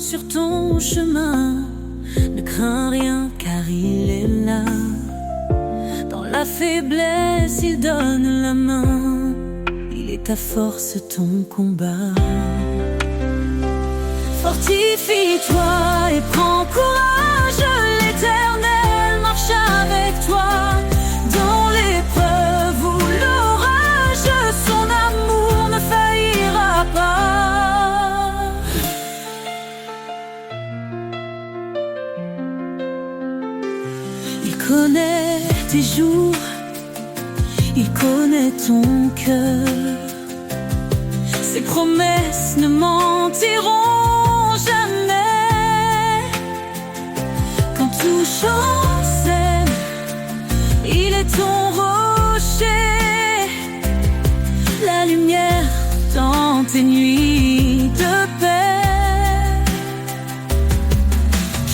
sur ton chemin. Ne crains rien car il est là. Dans la faiblesse, il donne la main. Il est ta force, ton combat. Fortifie-toi et prends courage. L'Éternel marche avec toi. Dans l'épreuve ou l'orage, son amour ne faillira pas. Il connaît tes jours, il connaît ton cœur. Ses promesses ne mentiront jamais. Quand tout chancelle, il est ton rocher, la lumière dans tes nuits de paix.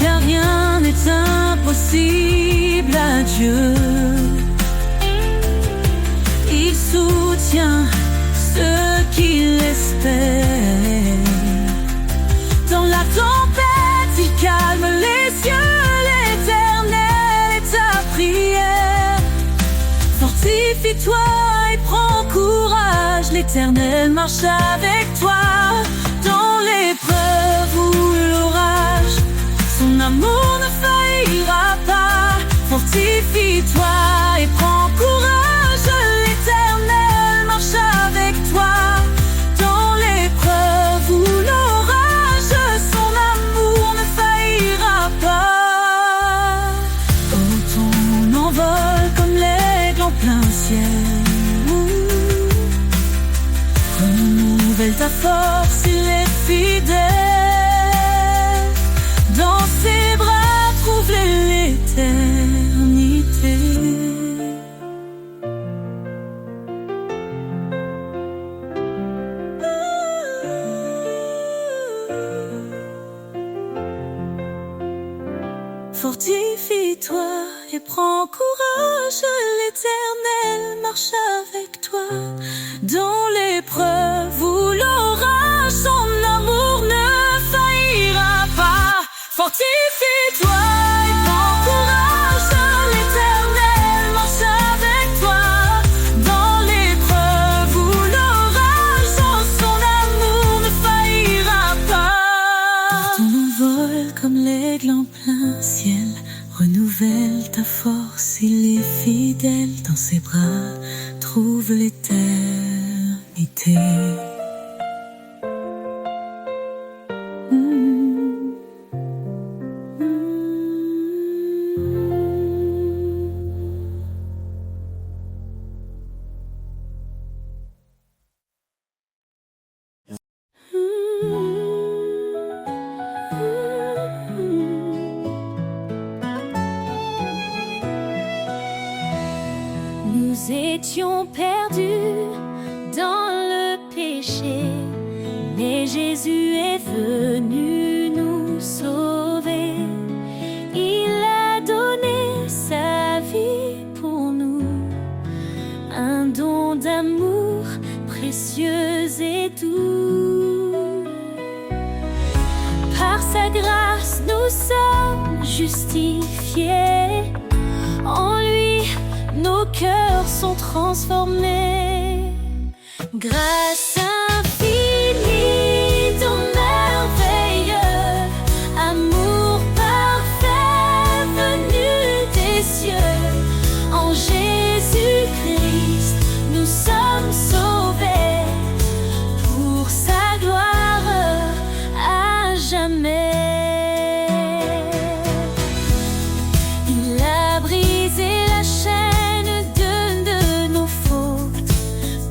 Car rien n'est impossible à Dieu. Il soutient ceux qui l'espèrent. Dans la tempête, il calme les cieux. L'Éternel est ta prière. Fortifie-toi et prends courage. L'Éternel marche avec toi. Dans l'épreuve ou l'orage, son amour ne faillira pas. Fortifie-toi et prends courage. L'Éternel marche avec toi. Dans l'épreuve ou l'orage, son amour ne faillira pas. Oh, ton envol comme l'aigle en plein ciel. Renouvelle ta force, il est fidèle. Dans ses bras, trouve l'éternité. Fortifie-toi et prends courage. L'Éternel marche avec toi. Dans l'épreuve ou l'orage, son amour ne faillira pas. Fortifie-toi et prends courage. L'Éternel marche avec toi. Dans l'épreuve ou l'orage, son amour ne faillira pas. Ton envol comme l'aigle en plein ciel. Renouvelle ta force, il est fidèle. Dans ses bras, trouve l'éternité. Nous étions perdus dans le péché, mais Jésus est venu nous sauver. Il a donné sa vie pour nous, un don d'amour précieux et doux. Par sa grâce, nous sommes justifiés. En lui, nos cœurs sont transformés. Grâce infinie, ton merveilleux amour parfait venu des cieux. En Jésus-Christ, nous sommes sauvés pour sa gloire à jamais. Il a brisé la chaîne de nos fautes.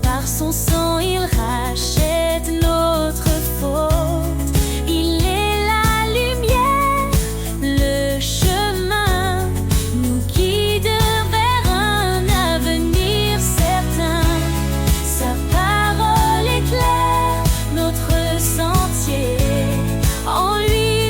Par son sang, il rachète notre faute. Il est la lumière, le chemin, nous guide vers un avenir certain. Sa parole éclaire notre sentier. En lui,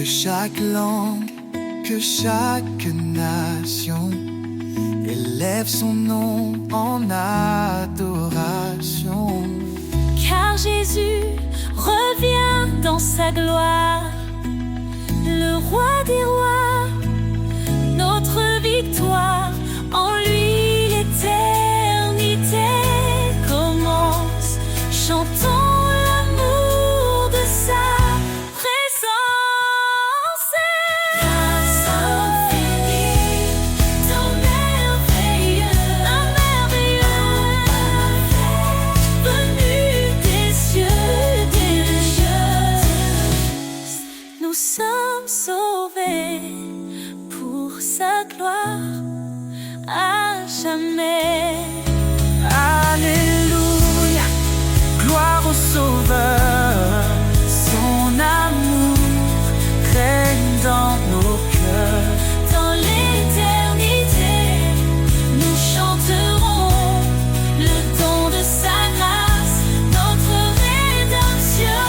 que chaque langue, que chaque nation élève son nom en adoration. Car Jésus revient dans sa gloire, le roi des rois, notre victoire. En lui l'éternité commence. Chantons l'amour de sa présence. Grâce infinie, ton merveilleux, un merveilleux, venu des cieux, nous sommes sauvés pour sa gloire à jamais. Alléluia, gloire au Sauveur. Son amour règne dans nos cœurs. Dans l'éternité, nous chanterons le don de sa grâce, notre rédemption.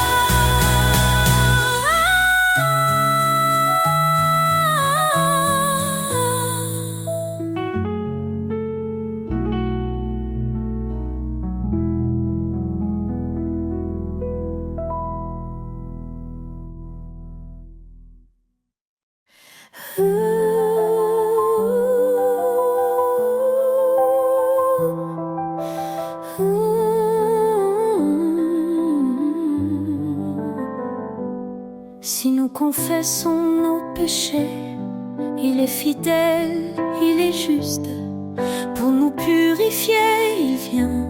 Si nous confessons nos péchés, il est fidèle, il est juste. Pour nous purifier, il vient.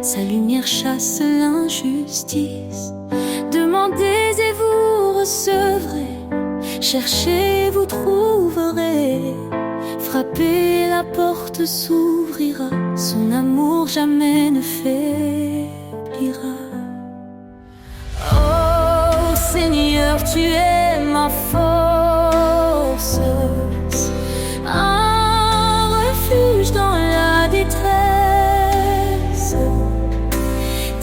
Sa lumière chasse l'injustice. Demandez et vous recevrez. Cherchez, vous trouverez. Frappez, la porte s'ouvrira. Son amour jamais ne faiblira. Oh Seigneur, tu es ma force, un refuge dans la détresse.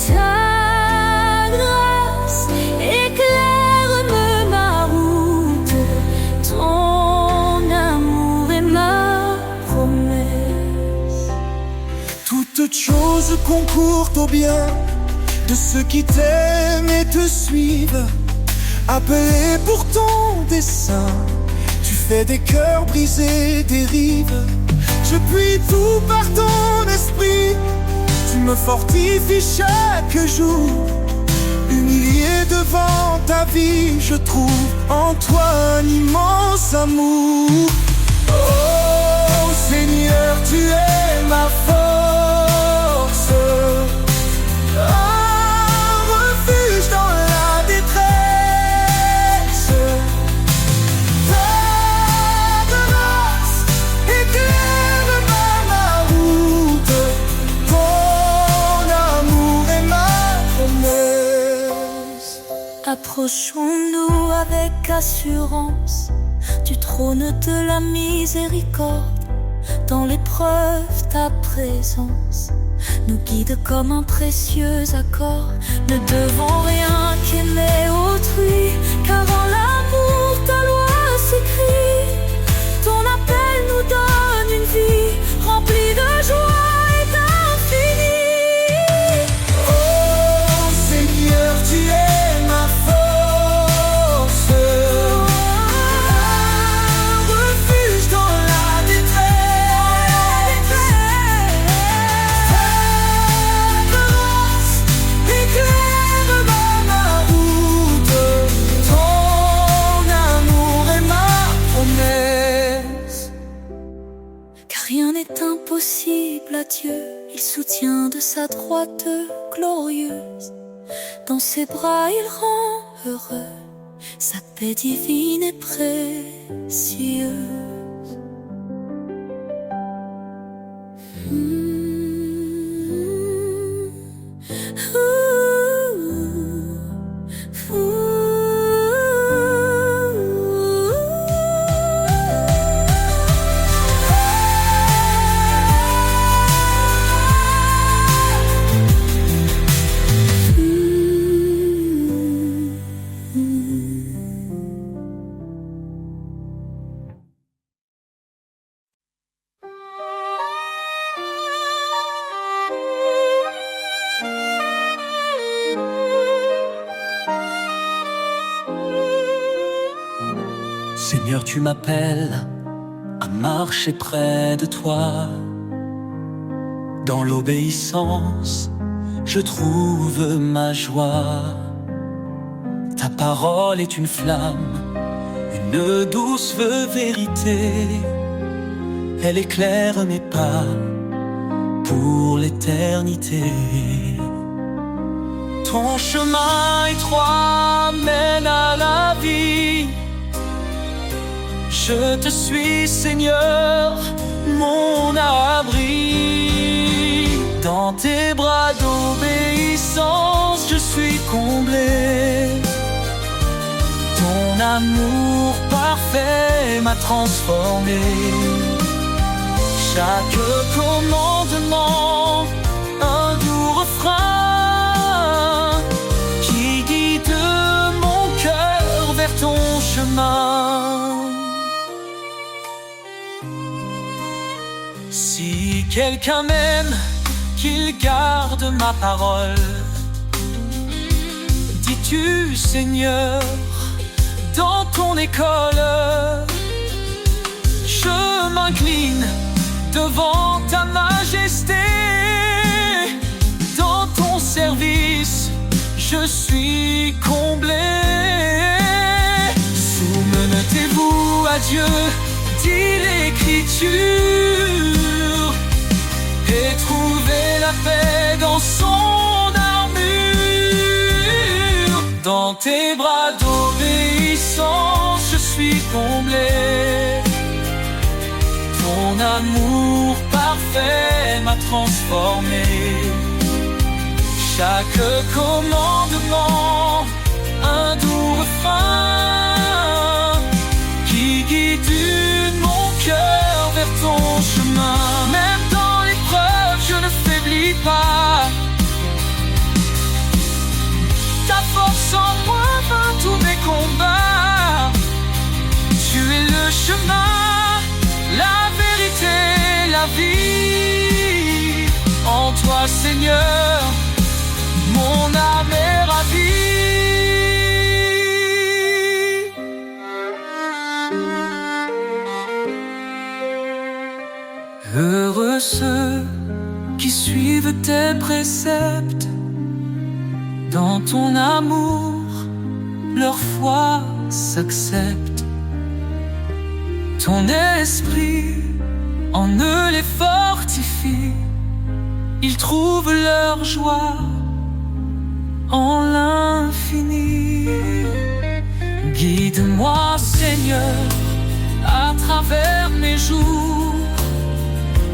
Ta grâce éclaire-me ma route, ton amour est ma promesse. Toutes choses concourent au bien de ceux qui t'aiment et te suivent. Appelé pour ton dessein, tu fais des cœurs brisés dérives. Je puis tout par ton esprit, tu me fortifies chaque jour. Humilié devant ta vie, je trouve en toi un immense amour. Oh Seigneur, tu es ma force, un refuge dans la détresse. Ta grâce éclaire ma route, ton amour est ma promesse. Approchons-nous avec assurance du trône de la miséricorde. Dans l'épreuve, ta présence nous guide comme un précieux accord. Ne devons rien qu'aimer autrui, car en l'amour ta loi s'écrit. Ton appel nous donne une vie remplie de joie et d'infini. Oh Seigneur, tu es ma force, un refuge dans la détresse. Ta grâce éclaire ma route, ton amour est ma promesse. Car rien n'est impossible à Dieu, il soutient de sa droite glorieuse. Dans ses bras il rend heureux, sa paix divine est précieuse. Seigneur, tu m'appelles à marcher près de toi. Dans l'obéissance, je trouve ma joie. Ta parole est une flamme, une douce vérité. Elle éclaire mes pas pour l'éternité. Ton chemin étroit mène à la vie. Je te suis, Seigneur, mon abri. Dans tes bras d'obéissance, je suis comblé. Ton amour parfait m'a transformé. Chaque commandement, un doux refrain qui guide mon cœur vers ton chemin. Si quelqu'un m'aime, qu'il garde ma parole. Dis-tu, Seigneur, dans ton école, je m'incline devant ta majesté. Dans ton service, je suis comblé. Soumettez-vous à Dieu, dit l'Écriture, et trouvez la paix dans son armure. Dans tes bras d'obéissance, je suis comblé. Ton amour parfait m'a transformé. Chaque commandement, un doux refrain qui guide mon cœur vers ton chemin. Même dans l'épreuve, je ne faiblis pas. Ta force en moi vainc tous mes combats. Tu es le chemin, la vérité, la vie. En toi, Seigneur, mon âme est ravie. Heureux ceux qui suivent tes préceptes. Dans ton amour, leur foi s'accepte. Ton esprit en eux les fortifie. Ils trouvent leur joie en l'infini. Guide-moi, Seigneur, à travers mes jours.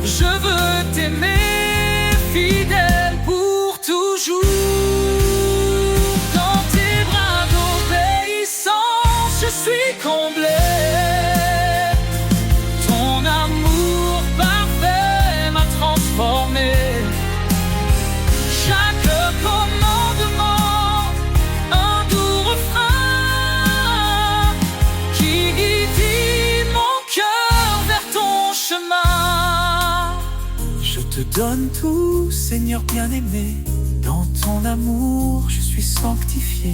Je veux t'aimer, fidèle pour toujours. Dans tes bras d'obéissance, je suis comblé. Ton amour parfait m'a transformé. Chaque commandement, un doux refrain qui guide mon cœur vers ton chemin. Je te donne tout, Seigneur bien-aimé. Dans ton amour, je suis sanctifié.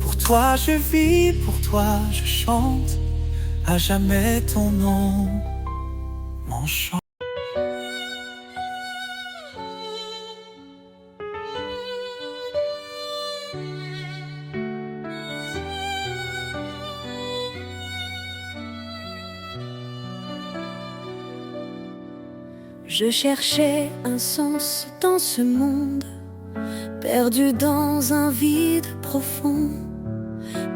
Pour toi je vis, pour toi je chante. À jamais ton nom m'enchante. Je cherchais un sens dans ce monde, perdu dans un vide profond.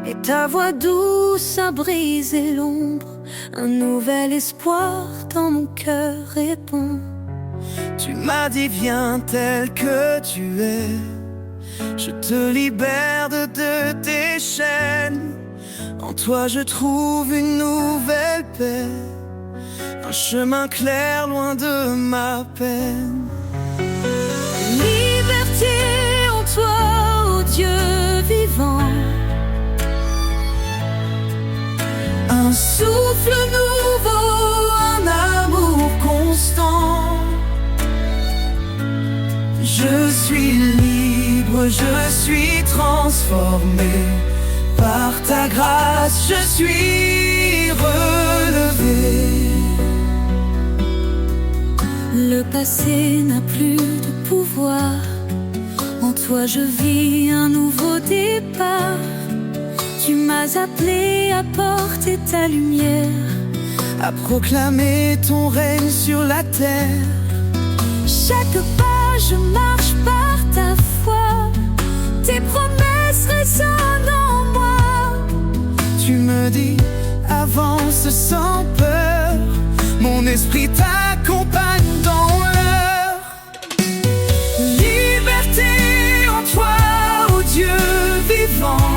Et ta voix douce a brisé l'ombre, un nouvel espoir dans mon cœur répond. Tu m'as dit viens tel que tu es. Je te libère de tes chaînes. En toi je trouve une nouvelle paix. Un chemin clair loin de ma peine. Liberté en toi, ô Dieu vivant. Un souffle nouveau, un amour constant. Je suis libre, je suis transformé Par ta grâce, je suis relevé. Le passé n'a plus de pouvoir. En toi je vis un nouveau départ. Tu m'as appelé à porter ta lumière, à proclamer ton règne sur la terre. chaque pas je marche par ta foi. Tes promesses résonnent en moi. Tu me dis, avance sans peur. Mon esprit t'accompagne dans l'heure. Liberté en toi, ô Dieu vivant.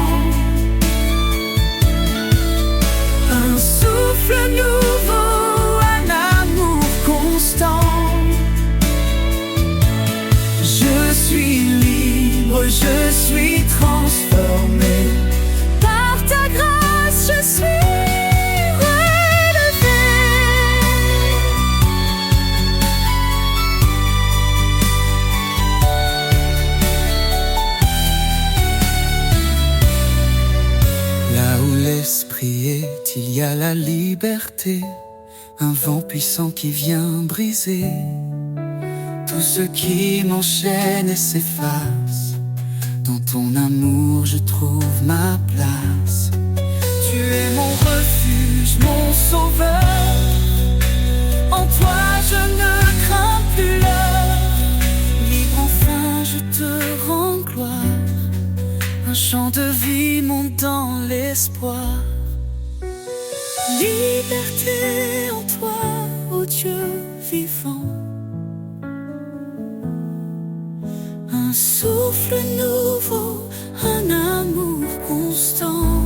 Un souffle nouveau, un amour constant. Je suis libre, je suis transformé. Par ta grâce, je suis l'esprit est, il y a la liberté, un vent puissant qui vient briser tout ce qui m'enchaîne et s'efface. Dans ton amour je trouve ma place. Tu es mon refuge, mon sauveur. En toi je ne crains plus l'heure. Libre enfin je te rends gloire. Un chant de vie monte dans l'espoir. Liberté en toi, ô Dieu vivant. Un souffle nouveau, un amour constant.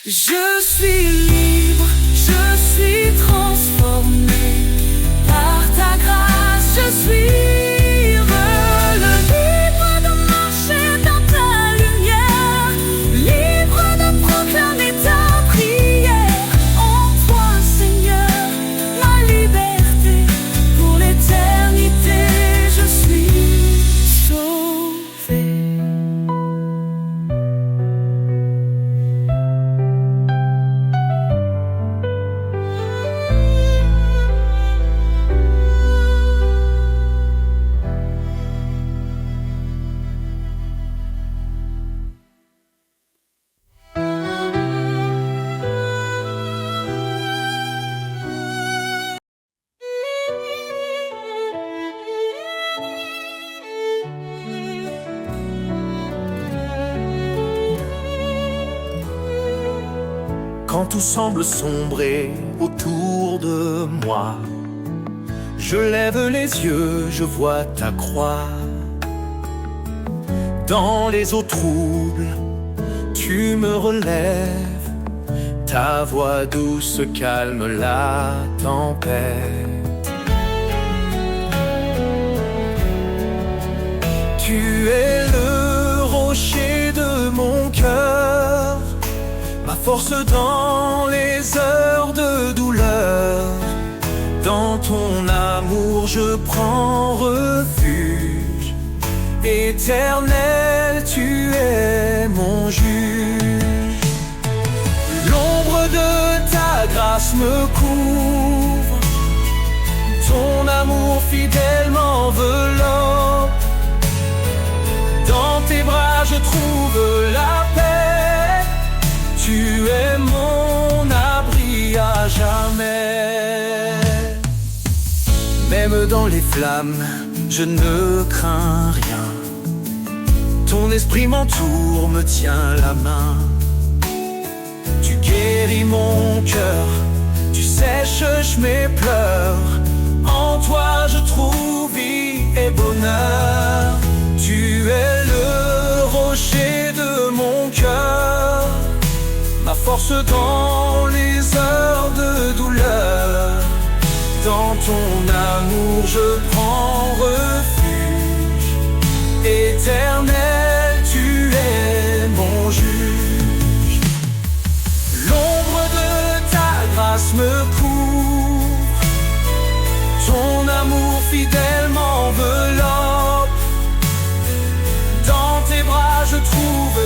Je suis libre, je suis transformé. Par ta grâce, je suis quand tout semble sombrer autour de moi. Je lève les yeux, je vois ta croix. Dans les eaux troubles, tu me relèves. Ta voix douce calme la tempête. Tu es le rocher de mon cœur, ma force dans les heures de douleur. Dans ton amour je prends refuge. Éternel, tu es mon juge. L'ombre de ta grâce me couvre. Ton amour fidèle m'enveloppe. Dans tes bras je trouve la paix. Tu es mon abri à jamais. Même dans les flammes, je ne crains rien. Ton esprit m'entoure, me tient la main. Tu guéris mon cœur, tu sèches mes pleurs. En toi je trouve vie et bonheur. Tu es le rocher de mon cœur, ma force dans les heures de douleur. Dans ton amour je prends refuge. Éternel, tu es mon juge. L'ombre de ta grâce me couvre. Ton amour fidèle m'enveloppe. Dans tes bras je trouve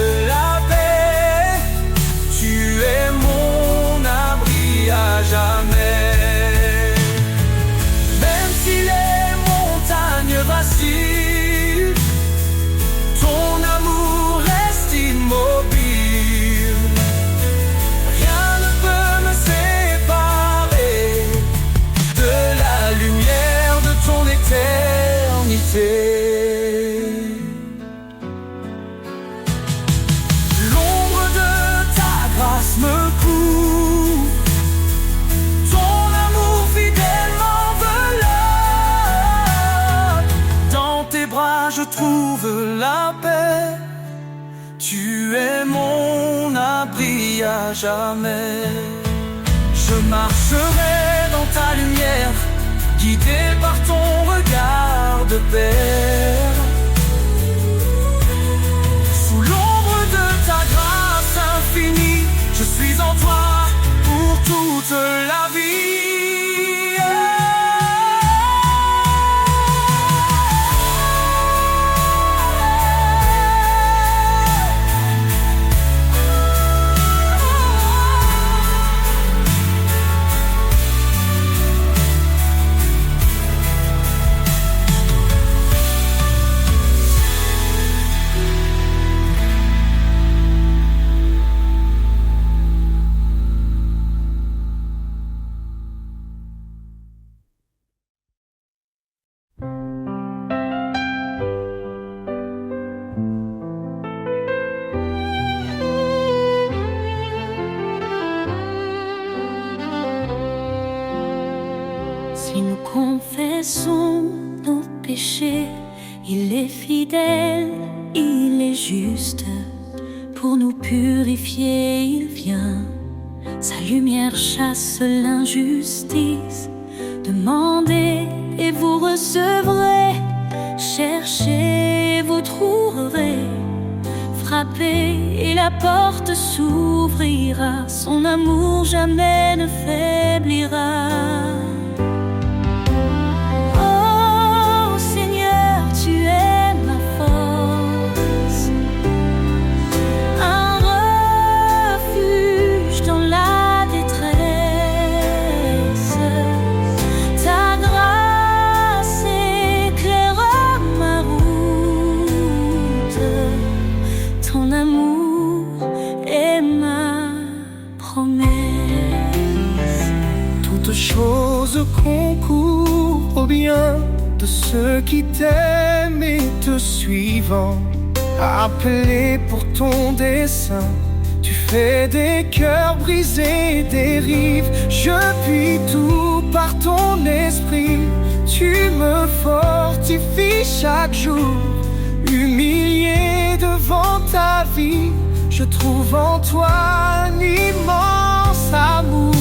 vie à jamais. Je marcherai dans ta lumière, guidé par ton regard de père. Sous l'ombre de ta grâce infinie, je suis en toi pour toute la vie. Si nous confessons nos péchés, il est fidèle, il est juste. Pour nous purifier, il vient. Sa lumière chasse l'injustice. Demandez et vous recevrez. Cherchez et vous trouverez. Frappez et la porte s'ouvrira. Son amour jamais ne faiblira. Toutes choses concourent au bien de ceux qui t'aiment et te suivent. Appelé pour ton dessein, tu fais des cœurs brisés, des rives. Je puis tout par ton esprit. Tu me fortifies chaque jour. Humilié devant ta vie, je trouve en toi un immense amour.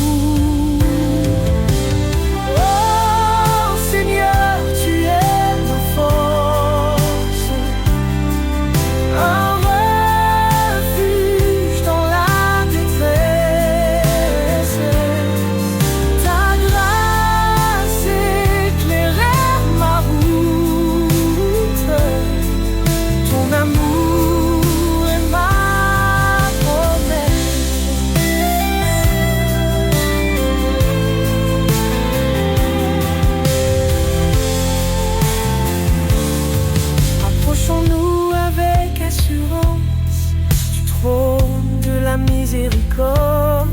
Oh Seigneur, tu es ma force, un refuge dans la détresse. Ta grâce éclairait ma route, ton amour est ma miséricorde.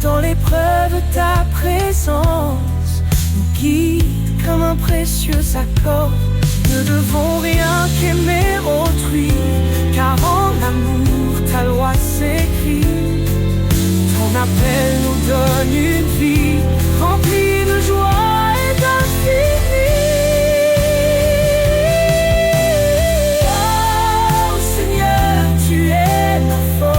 Dans l'épreuve, ta présence nous guide comme un précieux accord. Ne devons rien qu'aimer autrui, car en amour ta loi s'écrit. Ton appel nous donne une vie remplie de joie et d'infini. Oh Seigneur, tu es ma force.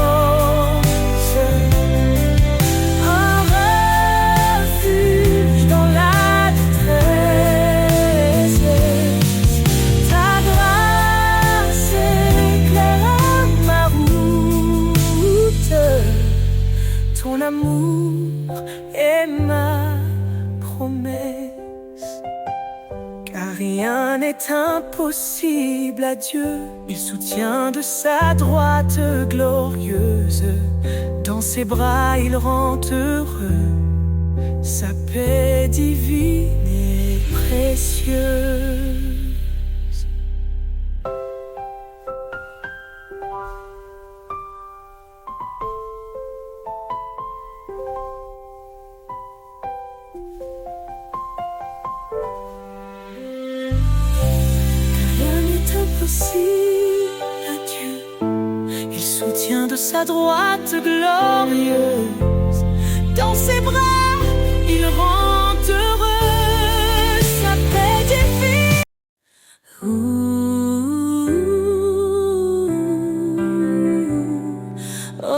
Ton amour est ma promesse, car rien n'est impossible à Dieu. Il soutient de sa droite glorieuse. Dans ses bras il rend heureux. Sa paix divine et précieuse. À Dieu, il soutient de sa droite glorieuse. Dans ses bras, il rend heureux. Sa paix divine. Oh,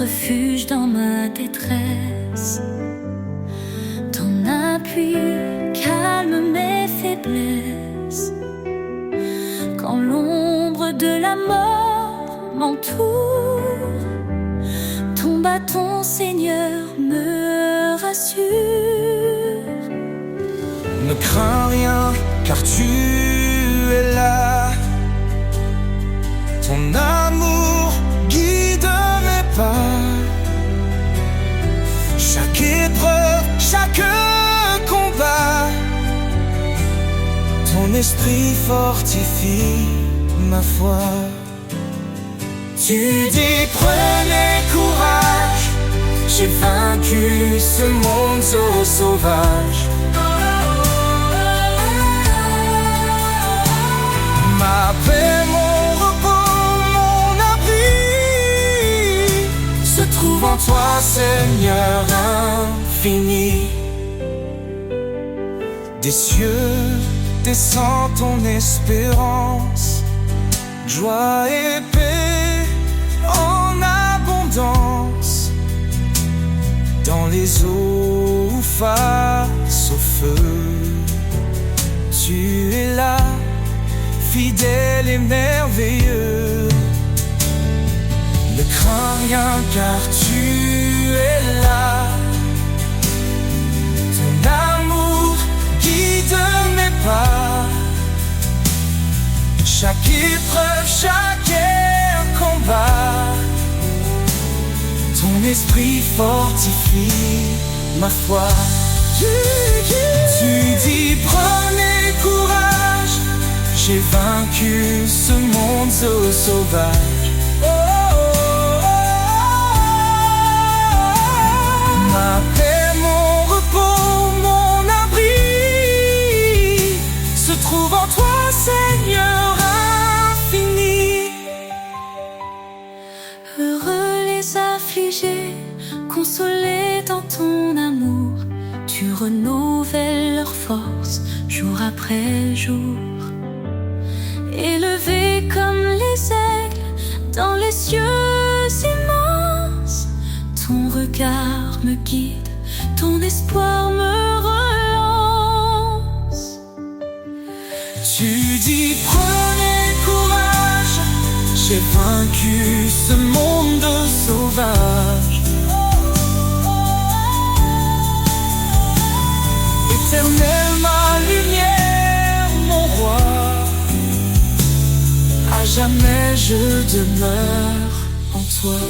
refuge dans ma détresse. Ton appui calme mes faiblesses. Quand l'ombre de la mort m'entoure, ton bâton, Seigneur, me rassure. Ne crains rien, car tu es là. Ton amour guide mes pas. Chaque épreuve, chaque combat, ton esprit fortifie ma foi. Tu dis prenez courage, j'ai vaincu ce monde so sauvage. Ma paix, mon repos, mon abri se trouve en toi, Seigneur infini. Des cieux descend ton espérance, joie et paix en abondance. Dans les eaux face au feu, tu es là, fidèle et merveilleux. Ne crains rien car tu es là. Ton amour guide mes pas. Chaque épreuve, chaque combat, ton esprit fortifie ma foi. Tu dis prenez courage, j'ai vaincu ce monde so sauvage. Oh, oh, oh, oh. Ma paix, mon repos, mon abri se trouve en toi, Seigneur infini. Heureux les affligés, consolés dans ton amour. Tu renouvelles leur force jour après jour. Élevés comme les aigles dans les cieux immenses, ton regard me guide, ton espoir me relance. Tu dis prenez courage, j'ai vaincu ce monde sauvage. Éternel, ma lumière, mon roi, à jamais je demeure en toi.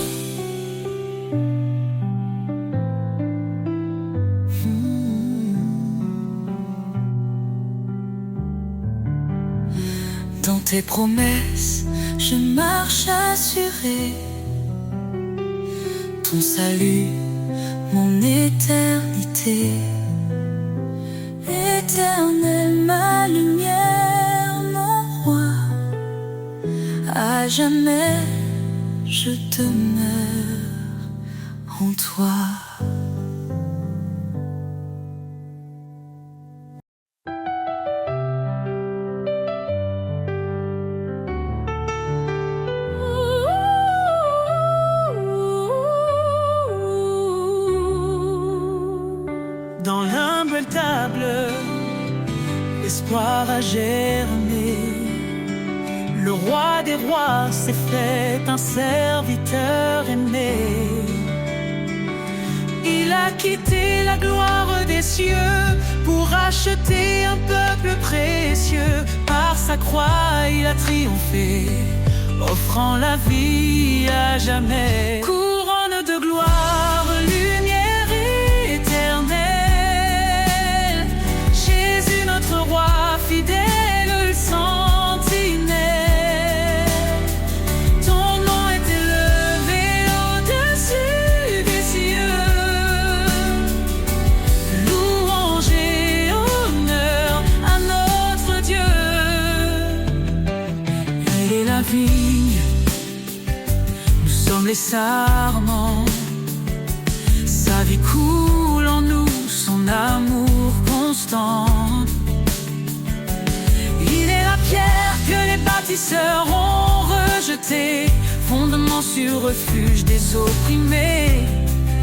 Dans tes promesses, je marche assuré. Ton salut, mon éternité. Éternel, ma lumière, mon roi, à jamais je demeure en toi. Dans l'humble table, l'espoir a germé. Le roi des rois s'est fait un serviteur aimé. Il a quitté la gloire des cieux pour acheter un peuple précieux. Par sa croix, il a triomphé, offrant la vie à jamais. Couronne de gloire, lumière éternelle, Jésus notre roi fidèle, le sentinelle. Ton nom est élevé au-dessus des cieux. Louange et honneur à notre Dieu. Il est la vigne, nous sommes les sarments. Sa vie coule en nous, son amour constant. Il est la pierre que les bâtisseurs ont rejetée, fondement immensieux refuge des opprimés.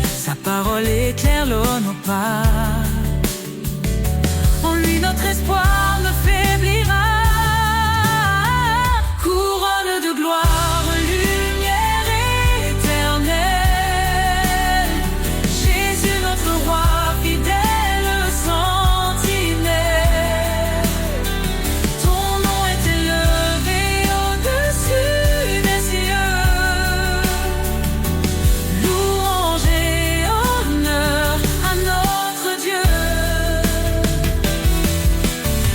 Sa parole éclaire nos pas. En lui notre espoir ne faiblira. Couronne de gloire, lumière éternelle. Jésus notre roi, fidèle sentinelle. Ton nom est élevé au-dessus des cieux. Louange et honneur à notre Dieu.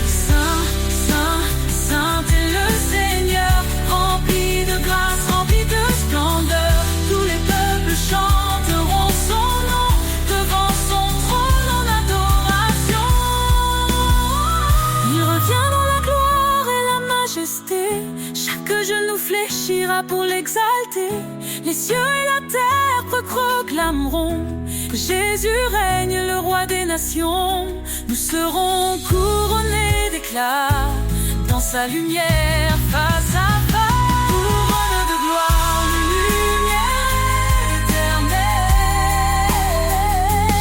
Saint, saint, saint est le Seigneur, rempli de grâce, rempli de splendeur. Tous les peuples chanteront son nom devant son trône en adoration. Il revient dans la gloire et la majesté. Chaque genou fléchira pour l'exalter. Les cieux et la terre proclameront que Jésus règne, le roi des nations. Nous serons couronnés d'éclat dans sa lumière face à face. Couronne de gloire, lumière éternelle.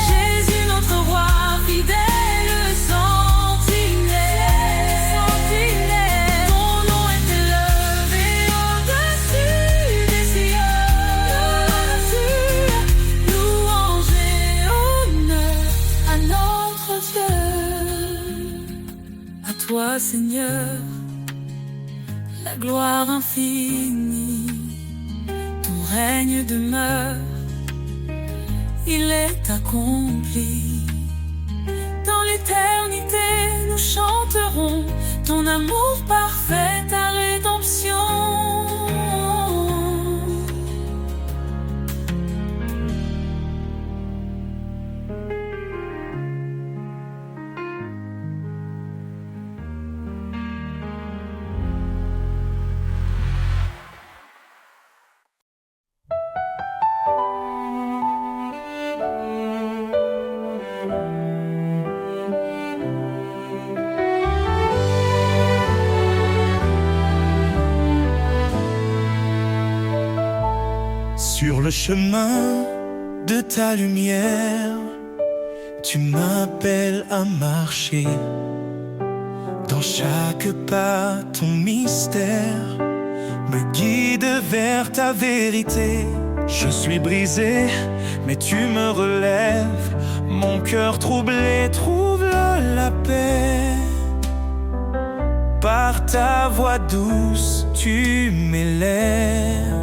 Jésus notre roi, fidèle sentinelle. Ton nom est élevé au-dessus des cieux. Louange et honneur à notre Dieu. À toi, Seigneur, la gloire infinie. Ton règne demeure, il est accompli. Dans l'éternité, nous chanterons ton amour parfait, ta rédemption. Sur le chemin de ta lumière, tu m'appelles à marcher. Dans chaque pas, ton mystère me guide vers ta vérité. Je suis brisé, mais tu me relèves. Mon cœur troublé trouve la paix. Par ta voix douce, tu m'élèves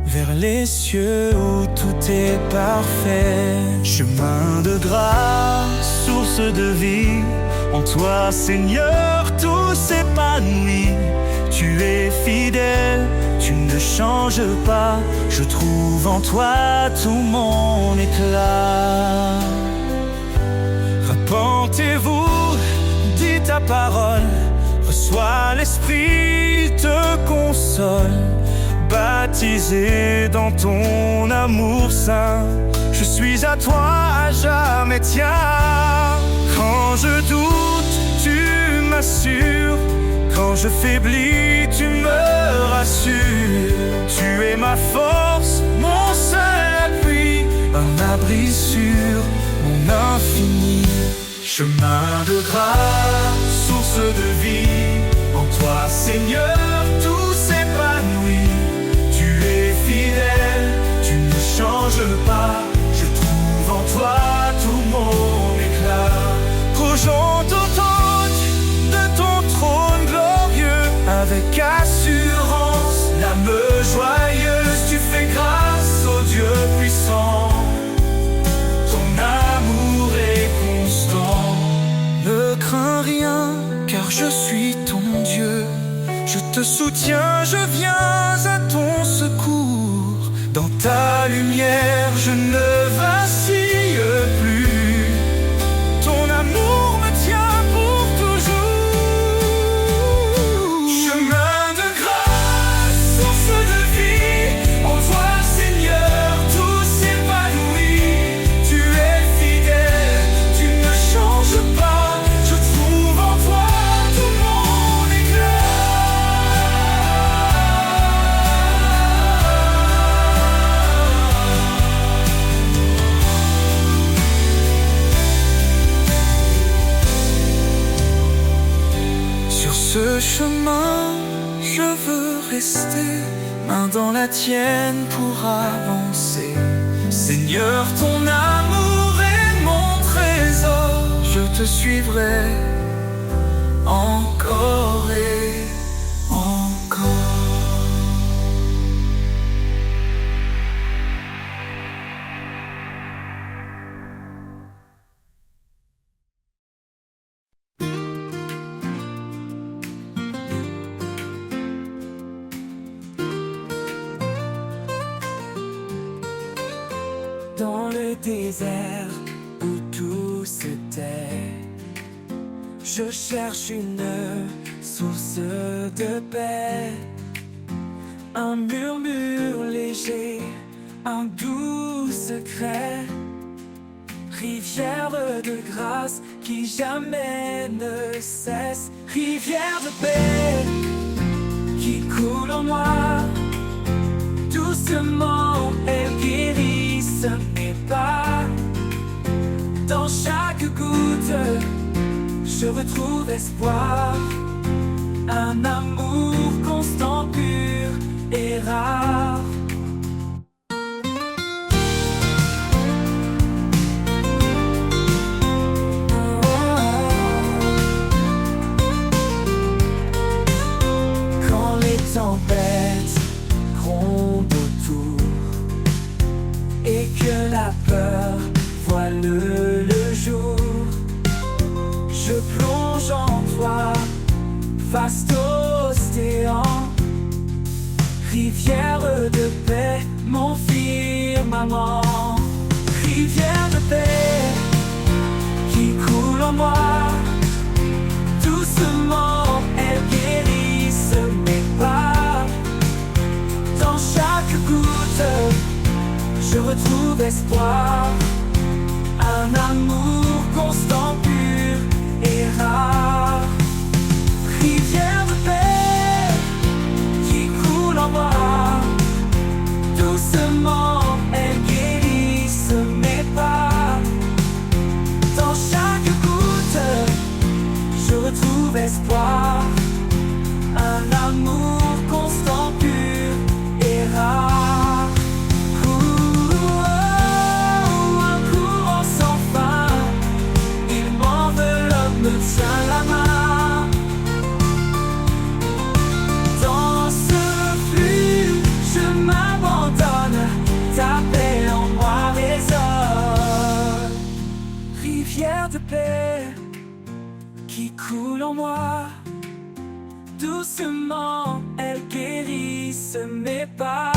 vers les cieux où tout est parfait. Chemin de grâce, source de vie, en toi, Seigneur, tout s'épanouit. Tu es fidèle, tu ne changes pas. Je trouve en toi tout mon éclat. Repentez-vous, dis ta parole. Reçois l'Esprit, il te console. Baptisé dans ton amour saint, je suis à toi à jamais, tiens. Quand je doute, tu m'assures. Quand je faiblis, tu me rassures. Tu es ma force, mon seul appui, un abri sûr, mon infini. Chemin de grâce, source de vie, en toi, Seigneur, tout s'épanouit. Tu es fidèle, tu ne changes pas. Je trouve en toi tout mon éclat. Qu'aujourd'hui de ton trône glorieux, avec assurance, l'âme joyeuse, tu fais grâce au Dieu puissant. Ton amour est constant. Ne crains rien, car je suis ton Dieu. Je te soutiens, je viens à ton secours. Dans ta lumière, je ne vacille plus. Ton amour me tient pour toujours. Chemin de grâce, source de vie, en toi, Seigneur, tout s'épanouit. Tu es fidèle, tu ne changes pas. Je trouve en toi tout mon éclat. chemin, je veux rester, main dans la tienne pour avancer. Seigneur, ton amour est mon trésor, je te suivrai encore et encore. Dans le désert où tout se tait, je cherche une source de paix, un murmure léger, un doux secret, rivière de grâce qui jamais ne cesse, rivière de paix qui coule en moi, doucement elle guérit mes pas. Dans chaque goutte, je retrouve espoir, un amour constant, pur et rare. Quand les tempêtes grondent autour et que la peur voile le jour, je plonge en toi, vaste océan, rivière de paix, mon firmament, rivière de paix qui coule en moi, doucement elle guérisse mes pas. Dans chaque goutte, je retrouve espoir, un amour constant, pur et rare. Rivière de paix qui coule en moi, doucement elle guérisse mes pas. Dans chaque goutte, je retrouve espoir, un amour constant, pur et rare. Me tient la main. Dans ce flux, je m'abandonne, ta paix en moi résonne. Rivière de paix qui coule en moi, doucement elle guérisse mes pas.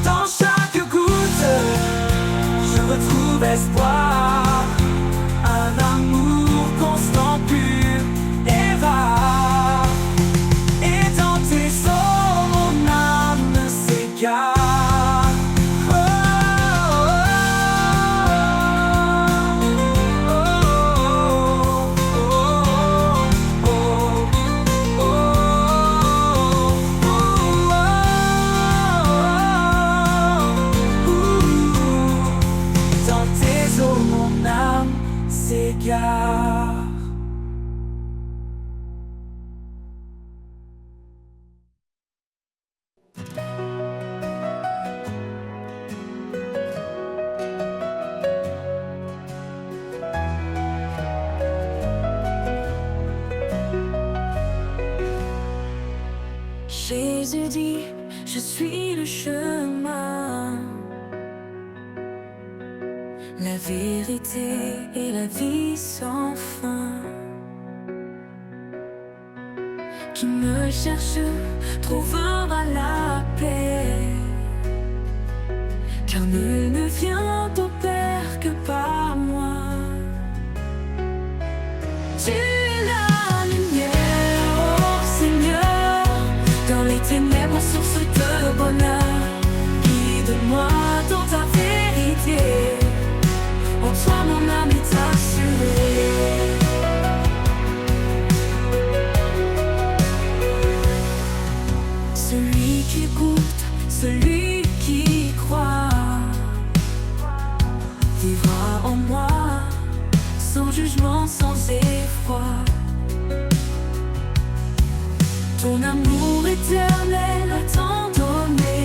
Dans chaque goutte, je retrouve espoir, un amour constant, pur et rare. Et dans tes eaux, mon âme s'égare. Oh, oh, oh, oh. Dans tes eaux, mon âme s'égare. Jésus dit, je suis le chemin, la vérité et la vie sans fin. Qui me cherche trouvera la paix, car nul ne vient au Père que par moi. Tu es la lumière, oh Seigneur, dans les ténèbres, source de bonheur. Guide-moi dans ta vérité, en toi mon âme est assurée. Celui qui écoute, celui qui croit, Ton amour éternel a tant donné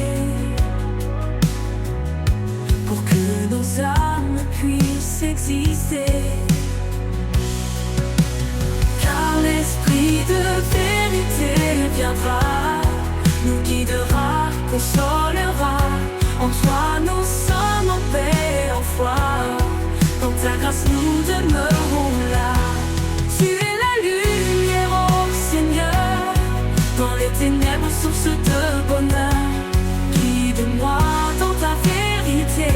pour que nos âmes puissent exister. Car l'esprit de vérité viendra, nous guidera, consolera. En toi nous sommes en paix, en foi. Dans ta grâce nous demeurons là. Tu es la lumière, ô Seigneur, dans les ténèbres, source de bonheur. Guide-moi dans ta vérité,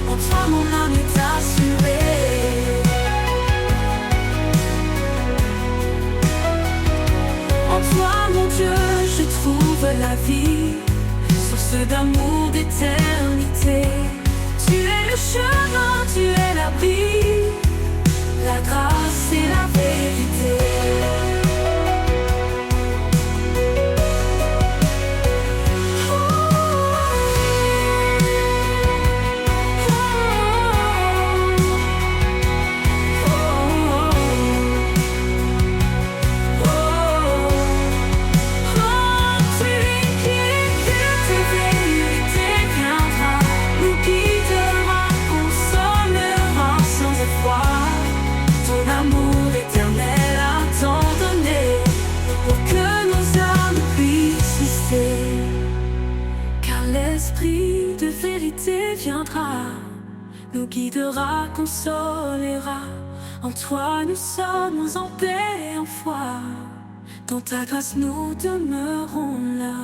en toi mon âme est assurée. En toi mon Dieu je trouve la vie, source d'amour, d'éternité. Tu es le chemin, tu es l'abri, la grâce et la vérité. L'esprit de vérité viendra, nous guidera, consolera. En toi nous sommes en paix, en foi. Dans ta grâce nous demeurons là.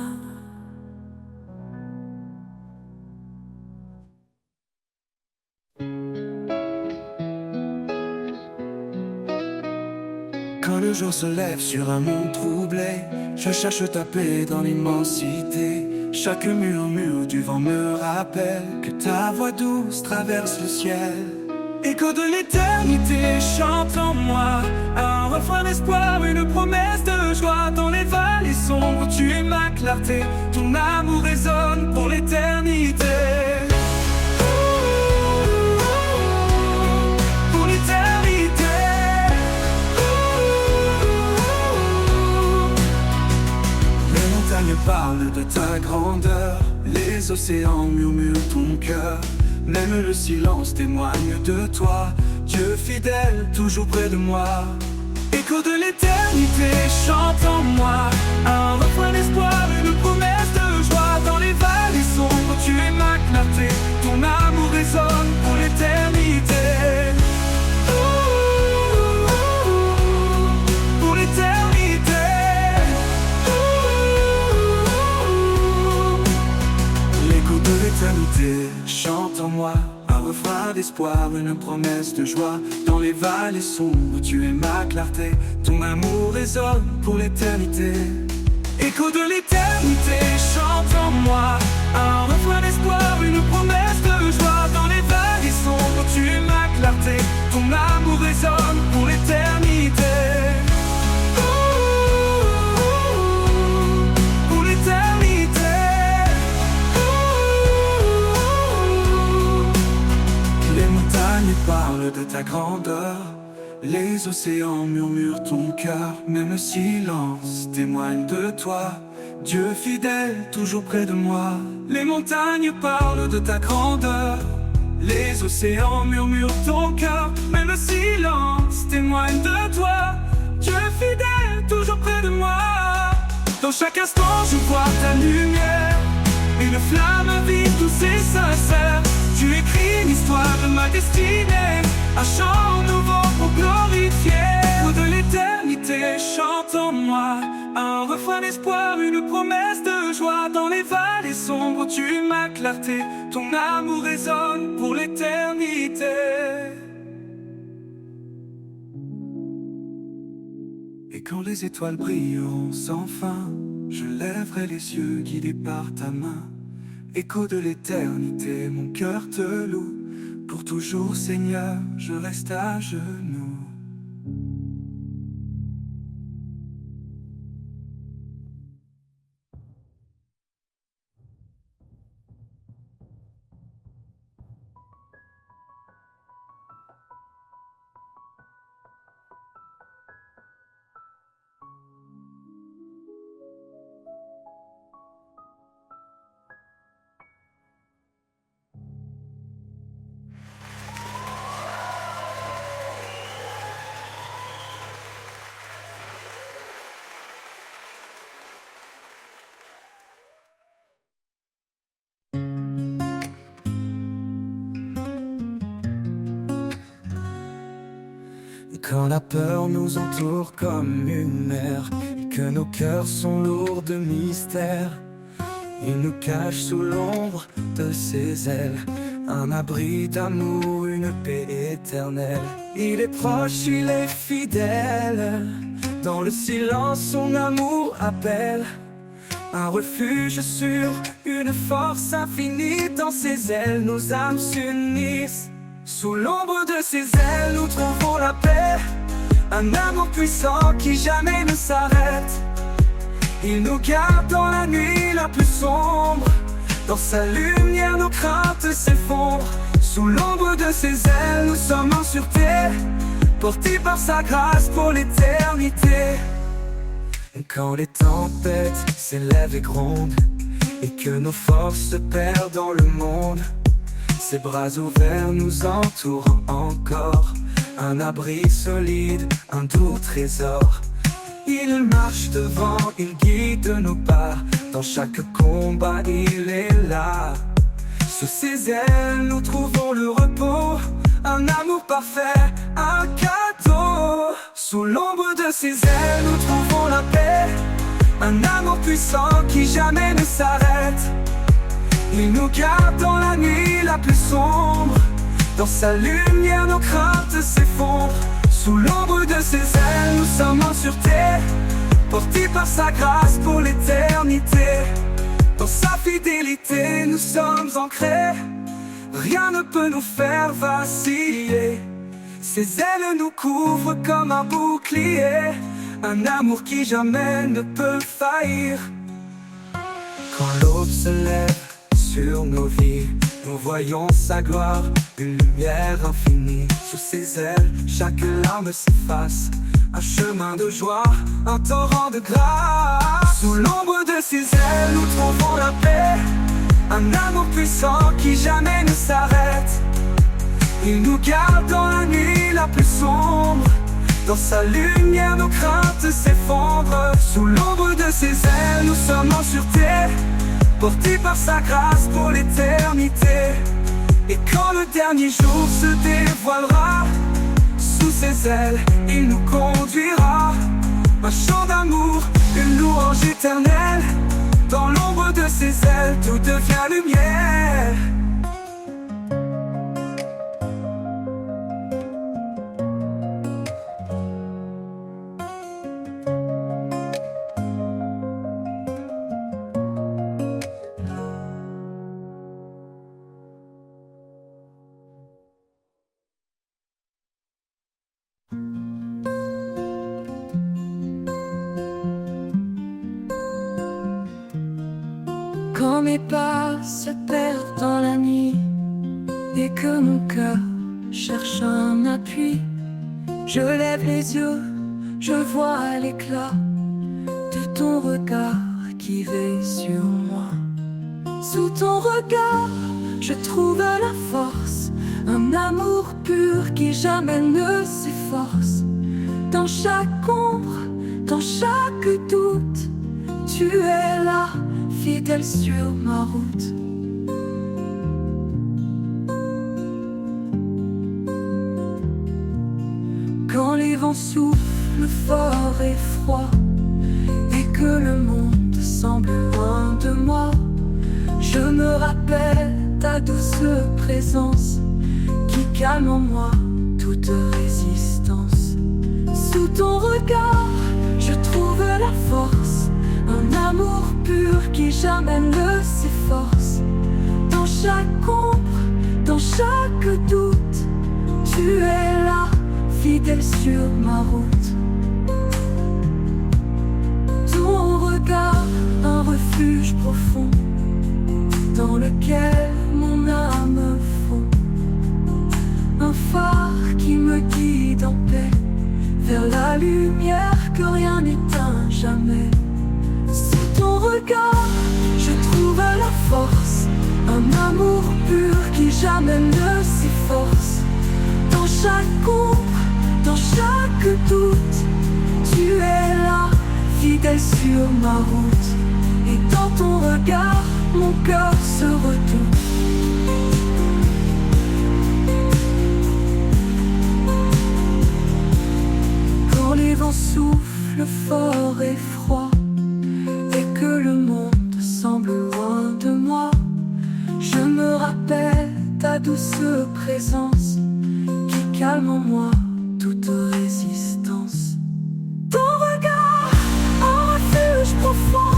Quand le jour se lève sur un monde troublé, je cherche ta paix dans l'immensité. Chaque murmure du vent me rappelle que ta voix douce traverse le ciel. Écho de l'éternité chante en moi, un refrain d'espoir, une promesse de joie. Dans les vallées sombres, tu es ma clarté, ton amour résonne pour l'éternité. Pour l'éternité. Les montagnes parlent de ta grandeur, les océans murmurent ton cœur. Même le silence témoigne de toi, Dieu fidèle, toujours près de moi. Écho de l'éternité chante en moi, un refrain d'espoir, une promesse de joie. Dans les vallées sombres, tu es ma clarté, ton amour résonne pour l'éternité. Pour l'éternité. L'écho de l'éternité chante en moi, un refrain d'espoir, une promesse de joie. Dans les vallées sombres, tu es ma clarté, ton amour résonne pour l'éternité. Écho de l'éternité chante en moi, un refrain d'espoir, une promesse de joie. Dans les vallées sombres, tu es ma clarté, ton amour résonne pour l'éternité. Pour l'éternité. Les montagnes parlent de ta grandeur, les océans murmurent ton cœur. Même le silence témoigne de toi, Dieu fidèle, toujours près de moi. Les montagnes parlent de ta grandeur, les océans murmurent ton cœur. Même le silence témoigne de toi, Dieu fidèle, toujours près de moi. Dans chaque instant je vois ta lumière, une flamme vive, douce et sincère. Tu écris l'histoire de ma destinée, un chant nouveau pour glorifier. De l'éternité chante en moi, un refrain d'espoir, une promesse de joie. Dans les vallées sombres, tu es ma clarté, ton amour résonne pour l'éternité. Et quand les étoiles brilleront sans fin, je lèverai les yeux guidés par ta main. Écho de l'éternité, mon cœur te loue. Pour toujours, Seigneur, je reste à genoux. Quand la peur nous entoure comme une mer, et que nos cœurs sont lourds de mystère, il nous cache sous l'ombre de ses ailes, un abri d'amour, une paix éternelle. Il est proche, il est fidèle, dans le silence son amour appelle. Un refuge sûr, une force infinie, dans ses ailes nos âmes s'unissent. Sous l'ombre de ses ailes nous trouvons la paix, un amour puissant qui jamais ne s'arrête. Il nous garde dans la nuit la plus sombre, dans sa lumière nos craintes s'effondrent. Sous l'ombre de ses ailes nous sommes en sûreté, portés par sa grâce pour l'éternité. Quand les tempêtes s'élèvent et grondent, et que nos forces se perdent dans le monde, ses bras ouverts nous entourent encore, un abri solide, un doux trésor. Il marche devant, il guide nos pas, dans chaque combat il est là. Sous ses ailes nous trouvons le repos, un amour parfait, un cadeau. Sous l'ombre de ses ailes nous trouvons la paix, un amour puissant qui jamais ne s'arrête. Il nous garde dans la nuit la plus sombre, dans sa lumière nos craintes s'effondrent. Sous l'ombre de ses ailes nous sommes en sûreté, portés par sa grâce pour l'éternité. Dans sa fidélité nous sommes ancrés, rien ne peut nous faire vaciller. Ses ailes nous couvrent comme un bouclier, un amour qui jamais ne peut faillir. Quand l'aube se lève sur nos vies, nous voyons sa gloire, une lumière infinie. Sous ses ailes, chaque larme s'efface, un chemin de joie, un torrent de grâce. Sous l'ombre de ses ailes, nous trouvons la paix, un amour puissant qui jamais ne s'arrête. Il nous garde dans la nuit la plus sombre, dans sa lumière nos craintes s'effondrent. Sous l'ombre de ses ailes, nous sommes en sûreté, portés par sa grâce pour l'éternité. Et quand le dernier jour se dévoilera, sous ses ailes, il nous conduira. Un chant d'amour, une louange éternelle, dans l'ombre de ses ailes, tout devient lumière. Quand mes pas se perdent dans la nuit et que mon cœur cherche un appui, je lève les yeux, je vois l'éclat de ton regard qui veille sur moi. Sous ton regard, je trouve la force, un amour pur qui jamais ne s'efforce. Dans chaque ombre, dans chaque doute, tu es là, fidèle sur ma route. Quand les vents soufflent fort et froid, et que le monde semble loin de moi, je me rappelle ta douce présence qui calme en moi toute résistance. Sous ton regard, je trouve la force, un amour pur qui jamais ne s'efforce. Dans chaque ombre, dans chaque doute, tu es là, fidèle sur ma route. Ton regard, un refuge profond, dans lequel mon âme fond. Un phare qui me guide en paix, vers la lumière que rien n'éteint jamais. Sous ton regard, je trouve la force, un amour pur qui jamais ne s'efforce. Dans chaque ombre, dans chaque doute, tu es là, fidèle sur ma route. Et dans ton regard, mon cœur se redoute. ton souffle fort et froid, et que le monde semble loin de moi, je me rappelle ta douce présence qui calme en moi toute résistance. Ton regard, un refuge profond,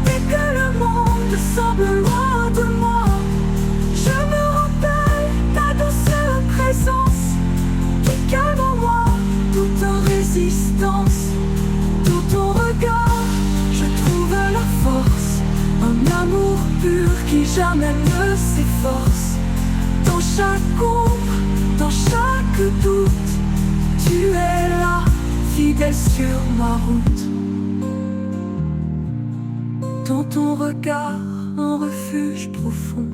et que le monde semble loin de moi, je me rappelle ta douce présence qui calme en moi toute résistance. Dans ton regard, je trouve la force, un amour pur qui jamais ne s'efforce. Dans chaque ombre, dans chaque doute, tu es là, fidèle sur ma route. Dans ton regard, un refuge profond.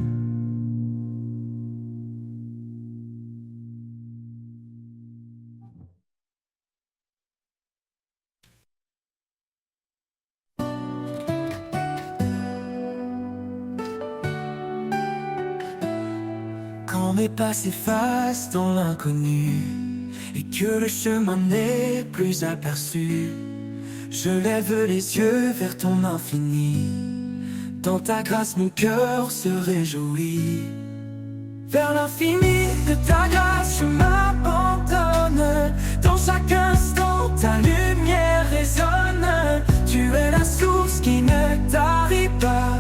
Quand mes pas s'effacent dans l'inconnu et que le chemin n'est plus aperçu, je lève les yeux vers ton infini. Dans ta grâce mon cœur se réjouit. Vers l'infini de ta grâce je m'abandonne. Dans chaque instant ta lumière résonne. Tu es la source qui ne tarit pas.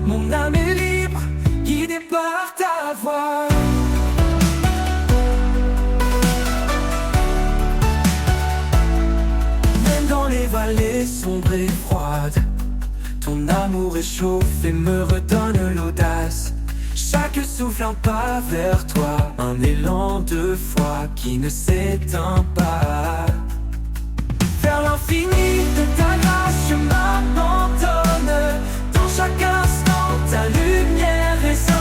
Mon âme est libre, guidée par ta voix. Même dans les vallées sombres et froides, ton amour réchauffe et me redonne l'audace. Chaque souffle un pas vers toi, un élan de foi qui ne s'éteint pas. Vers l'infini de ta grâce je m'abandonne. Dans chaque instant ta lumière résonne.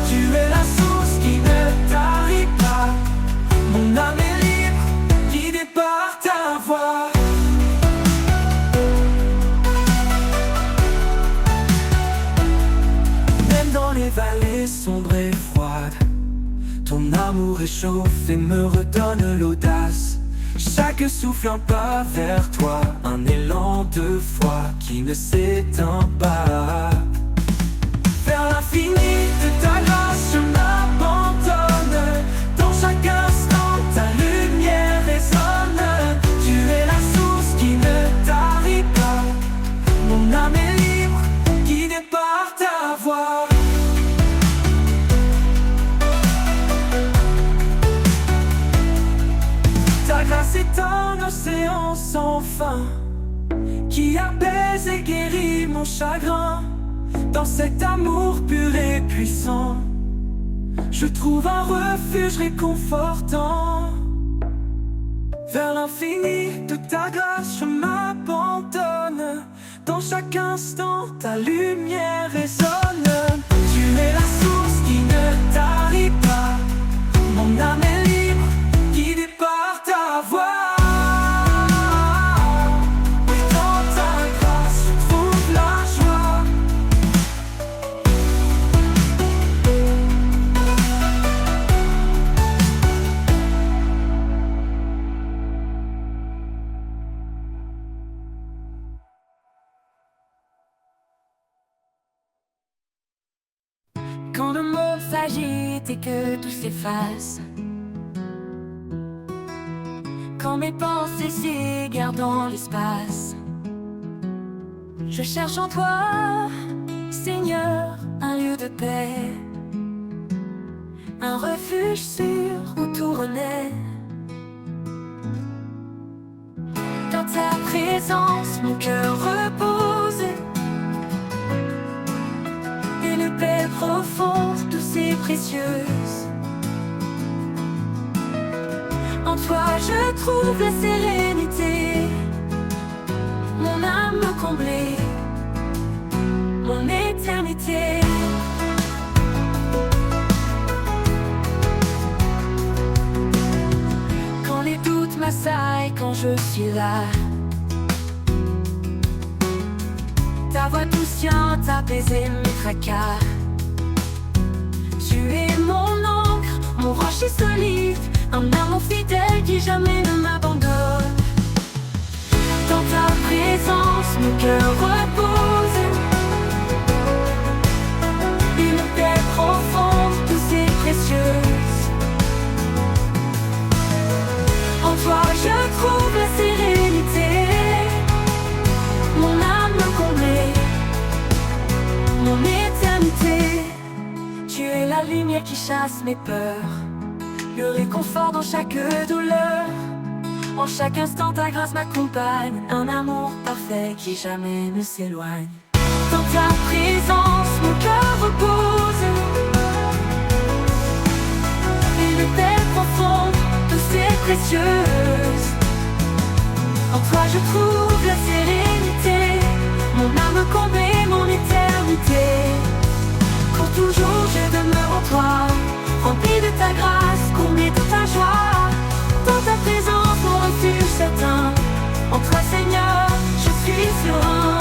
Tu es la source qui ne tarit pas. Mon âme est libre, guidée par ta voix. Même dans les vallées sombres et froides, ton amour réchauffe et me redonne l'audace. Chaque souffle un pas vers toi, un élan de foi qui ne s'éteint pas. Vers l'infini de ta grâce je m'abandonne. Dans chaque instant ta lumière résonne. Tu es la source qui ne tarit pas. Mon âme est libre, guidée par ta voix. Ta grâce est un océan sans fin qui apaise et guérit mon chagrin. Dans cet amour pur et puissant, je trouve un refuge réconfortant. Vers l'infini de ta grâce je m'abandonne. Dans chaque instant ta lumière résonne. Tu es la source qui ne tarit pas. Mon âme est libre, guidée par ta voix. Et dans ta grâce je trouve la joie. Quand le monde s'agite et que tout s'efface, quand mes pensées s'égarent dans l'espace, je cherche en toi, Seigneur, un lieu de paix, un refuge sûr où tout renaît. Dans ta présence, mon cœur repose, une paix profonde, douce et précieuse. En toi je trouve la sérénité, mon âme comblée, mon éternité. Quand les doutes m'assaillent, quand je suis là, ta voix douciante apaiser mes tracas. Tu es mon encre, mon rocher solide, un amour fidèle qui jamais ne m'abandonne. présence, mon cœur repose. Une paix profonde, douce et précieuse. En toi je trouve la sérénité. Mon âme comblée, mon éternité. Tu es la lumière qui chasse mes peurs, le réconfort dans chaque douleur. En chaque instant ta grâce m'accompagne, un amour parfait qui jamais ne s'éloigne. Dans ta présence mon cœur repose. Une paix profonde, douce et précieuse. En toi je trouve la sérénité, mon âme comblée, mon éternité. Pour toujours je demeure en toi, rempli de ta grâce, comblé de ta joie. Dans ta présence mon refuge certain, en toi Seigneur je suis serein.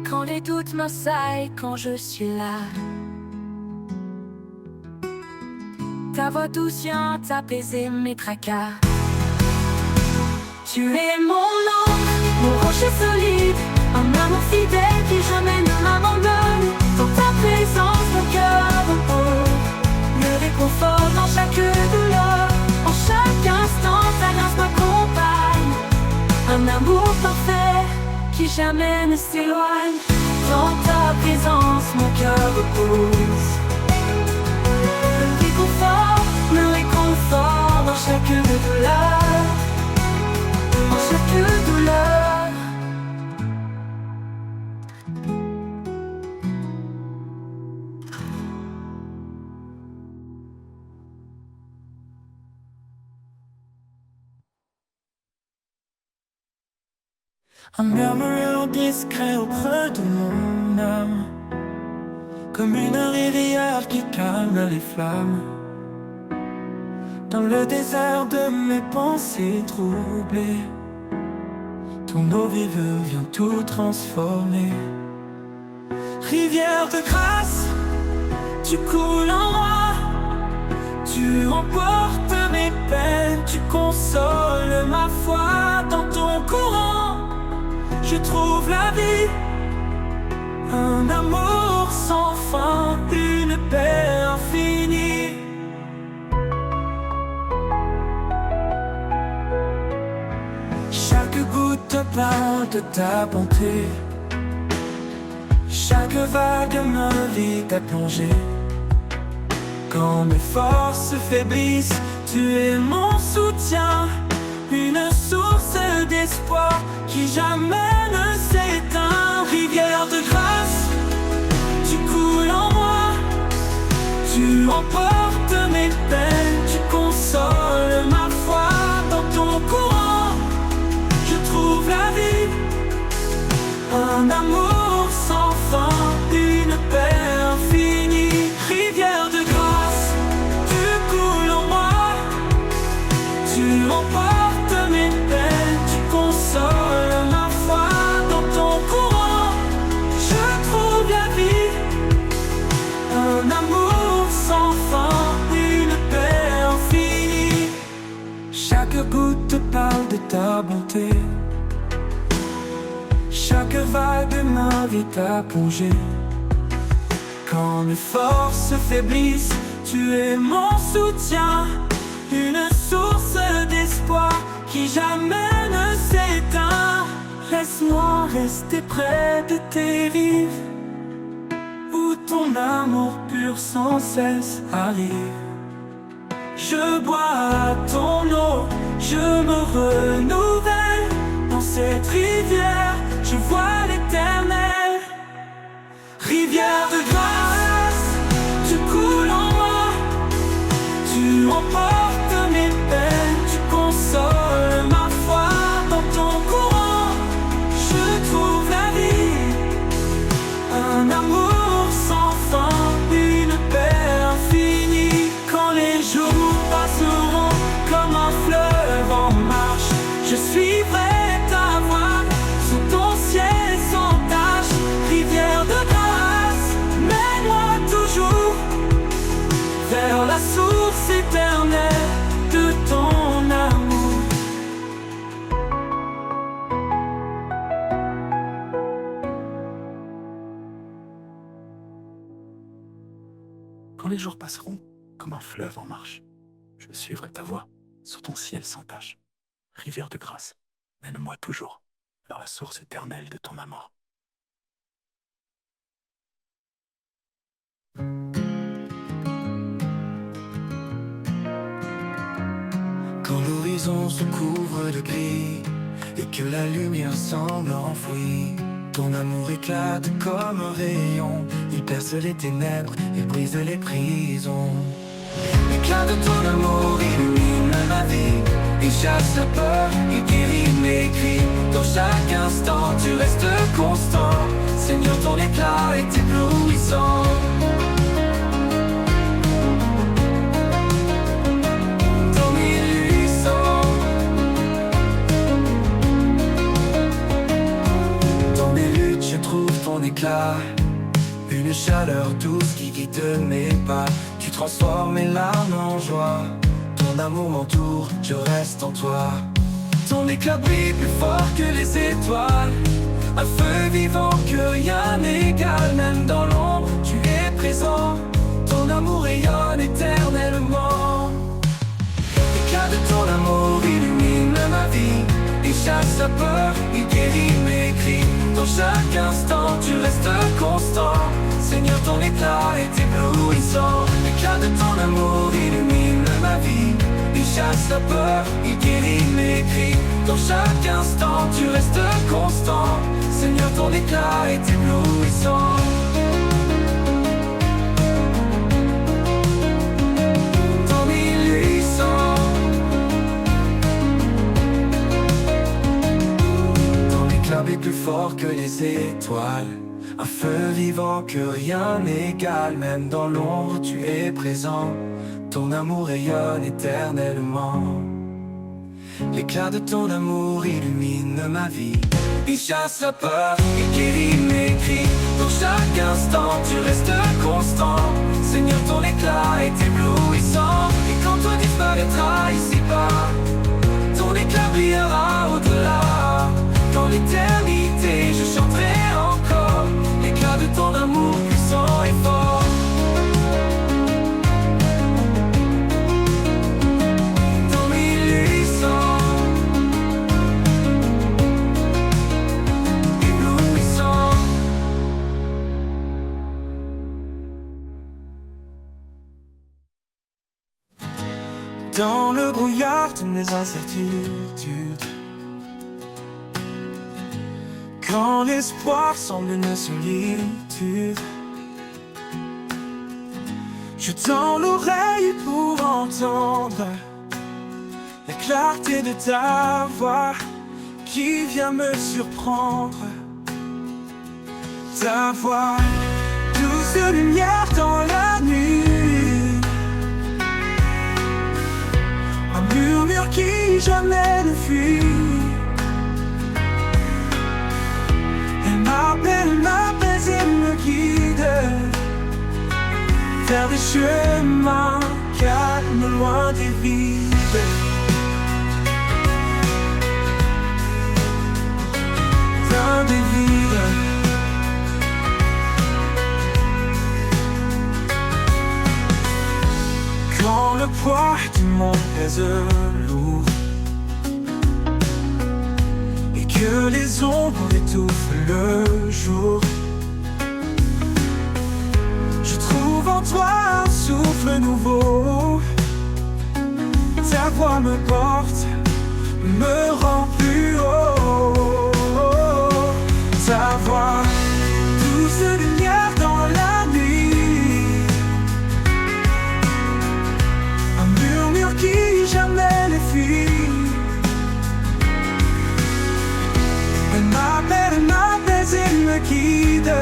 Quand les doutes m'assaillent, quand je suis là, ta voix douce vient apaiser mes tracas. Tu es mon ancre, mon rocher solide, un amour fidèle qui jamais ne m'abandonne. Dans ta présence mon cœur repose, le réconfort dans chaque douleur. En chaque instant ta grâce m'accompagne, un amour parfait qui jamais ne s'éloigne. Dans ta présence mon cœur repose, le réconfort dans chaque douleur. En chaque douleur. Un murmure discret auprès de mon âme, comme une rivière qui calme les flammes. Dans le désert de mes pensées troublées, ton eau vive vient tout transformer. Rivière de grâce, tu coules en moi, tu emportes mes peines, tu consoles ma foi. Dans ton courant, je trouve la vie, un amour sans fin, une paix infinie. Chaque goutte parle de ta bonté, chaque vague m'invite à plonger. Quand mes forces faiblissent, tu es mon soutien, une source d'espoir qui jamais ne s'éteint. Rivière de grâce, tu coules en moi, tu emportes mes peines, tu consoles ma foi. Dans ton courant, je trouve la vie, un amour sans fin, une paix infinie. Rivière de grâce, tu coules en moi, tu emportes mes peines, tu consoles ma foi. Dans ton courant, je trouve la vie, un amour sans fin, une paix infinie. Chaque goutte parle de ta bonté, chaque vague m'invite à plonger. Quand mes forces faiblissent, tu es mon soutien, une source d'espoir qui jamais ne s'éteint. Laisse-moi rester près de tes rives, où ton amour pur sans cesse arrive. Je bois à ton eau, je me renouvelle. Dans cette rivière, je vois l'éternel. Rivière de grâce, tu coules en moi, tu emportes mes peines, tu consoles ma foi. Dans ton courant, je trouve la vie, un amour sans fin, une paix infinie. Quand les jours passeront comme un fleuve en marche, je suivrai ta voie sous ton ciel sans tache. Quand les jours passeront, comme un fleuve en marche, je suivrai ta voie sur ton ciel sans tache. Rivière de grâce, mène-moi toujours vers la source éternelle de ton amour. Quand l'horizon se couvre de gris et que la lumière semble enfouie, ton amour éclate comme un rayon. Il perce les ténèbres et brise les prisons. L'éclat de ton amour illumine ma vie. Il chasse la peur, il guérit mes cris. Dans chaque instant tu restes constant. Seigneur, ton éclat est éblouissant. Éclat, une chaleur douce qui guide mes pas. Tu transformes mes larmes en joie. Ton amour m'entoure, je reste en toi. Ton éclat brille plus fort que les étoiles. Un feu vivant que rien n'égale. Même dans l'ombre, tu es présent. Ton amour rayonne éternellement. L'éclat de ton amour illumine ma vie. Il chasse la peur, il guérit mes cris. Dans chaque instant tu restes constant. Seigneur, ton éclat est éblouissant. L'éclat de ton amour illumine ma vie. Il chasse la peur, il guérit mes cris. Dans chaque instant tu restes constant. Seigneur, ton éclat est éblouissant. Est plus fort que les étoiles, un feu vivant que rien n'égale. Même dans l'ombre tu es présent, ton amour rayonne éternellement. L'éclat de ton amour illumine ma vie. Il chasse la peur, il guérit mes cris. Dans chaque instant tu restes constant. Seigneur, ton éclat est éblouissant. Et quand tout disparaîtra ici-bas, ton éclat brillera au-delà. Dans l'éternité, je chanterai encore l'éclat de ton amour puissant et fort. Ton éblouissant. Dans le brouillard de mes incertitudes, quand l'espoir semble une solitude, je tends l'oreille pour entendre la clarté de ta voix qui vient me surprendre. Ta voix, douce lumière dans la nuit, un murmure qui jamais ne fuit. M'appelle et me guide vers des chemins calmes, loin des vides. Loin des vides. Quand le poids du monde pèse lourd que les ombres étouffent le jour, je trouve en toi un souffle nouveau. Ta voix me porte, me rend plus haut. Ta voix, douce lumière dans la nuit, un murmure qui jamais ne fuit. M'appelle et me guide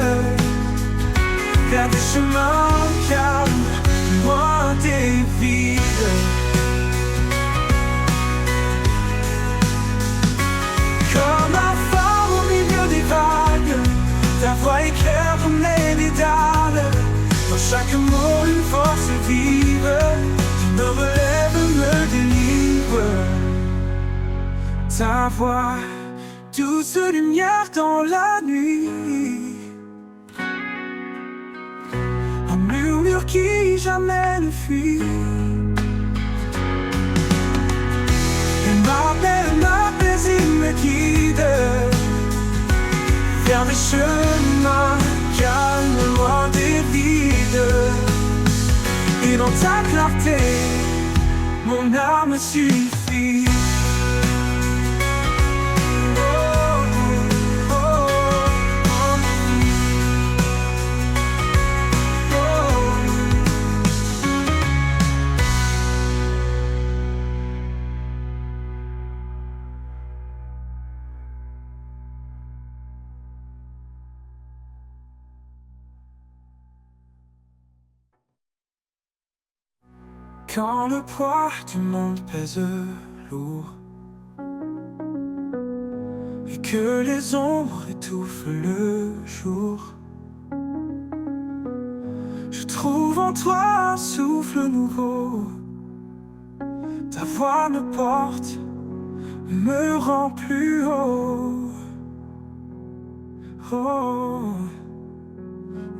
vers des chemins calmes, loin des vides. Comme un phare au milieu des vagues, ta voix éclaire comme les médailles. Dans chaque mot une force vive qui me relève, me délivre. Ta voix, douce lumière dans la nuit, un murmure qui jamais ne fuir. Il m'apaise, il me guide vers des chemins calmes, loin des vides. Et dans ta clarté, mon âme suffit. Quand le poids du monde pèse lourd et que les ombres étouffent le jour, je trouve en toi un souffle nouveau. Ta voix me porte, me rend plus haut, oh,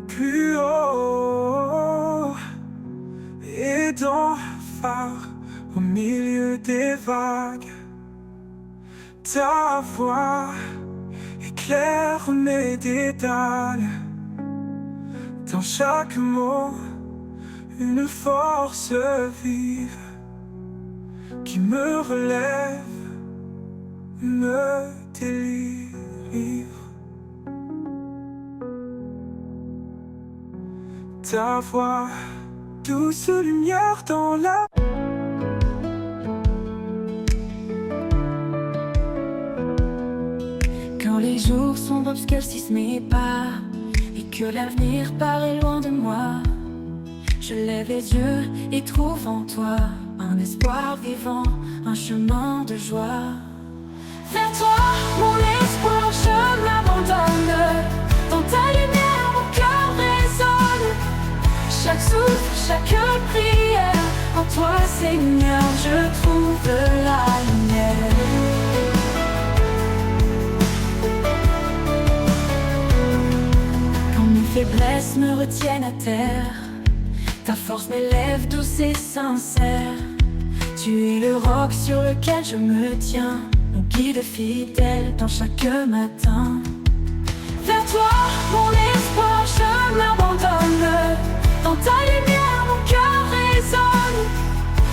plus haut. Et dans le phare, au milieu des vagues, ta voix éclaire mes dédales. Dans chaque mot, une force vive qui me relève, me délivre. Ta voix, douce lumière dans la... Quand les jours sont obscurcissent mes pas et que l'avenir paraît loin de moi, je lève les yeux et trouve en toi un espoir vivant, un chemin de joie. Vers toi, mon espoir, je m'abandonne. Dans ta lumière, mon cœur résonne. Chaque souffle, chaque prière, en toi, Seigneur, je trouve la lumière. Quand mes faiblesses me retiennent à terre, ta force m'élève douce et sincère. Tu es le roc sur lequel je me tiens, mon guide fidèle dans chaque matin. Vers toi, mon espoir, je m'abandonne. Dans ta lumière, mon cœur résonne.